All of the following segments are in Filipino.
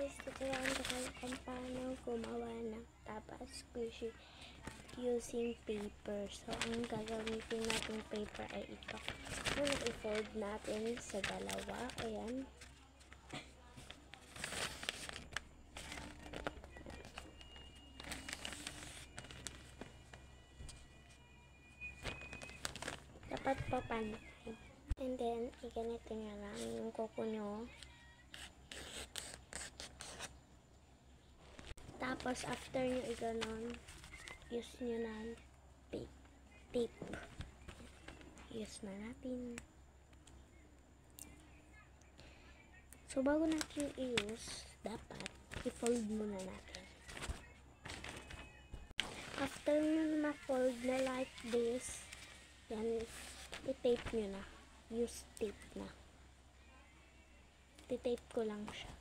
guys, tuturuan ko kayo kung paano gumawa ng tapa squishy using paper. So, ang gagamitin natin paper ay ito. So, i-fold natin sa dalawa. Ayan. Dapat pa pantay. And then, iganito nyo lang yung kuko nyo. Tapos, after nyo iganon, use nyo na tape. Use na natin. So, bago natin i-use, dapat i-fold muna natin. After nyo na ma-fold na like this, yan, i-tape nyo na. Use tape na. I-tape ko lang siya.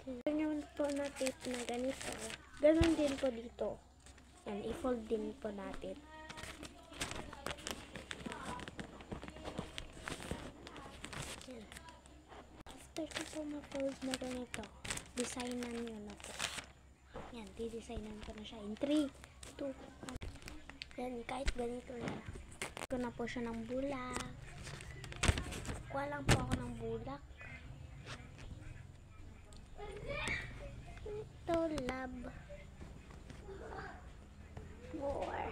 Ganyan po na tape na ganito. Ganon din po dito. Yan, i-fold din po natin. Yan. After ko po ma-fold na ganito, designan nyo na po. Yan, di-designan ko na siya in 3, 2, 1. Yan, kahit ganito na lang. Ko na po siya ng bulak. Kuha lang po ako ng bulak. Ito, love. More.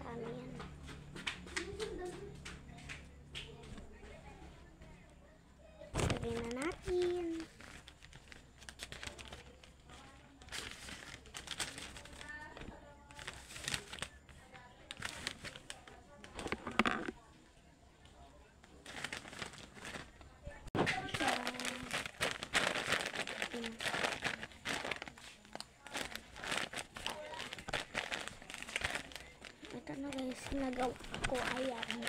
Ano yan? Lagyan na natin. Ito na guys, nagawa ko. Ayan.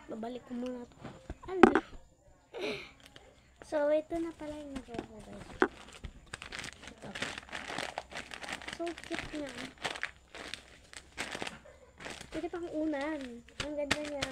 Babalik ko muna ito. Ano? So, ito na pala yung nagawa ko guys. Ito. So, cute na. Pwede pang unan. Ang ganda niya.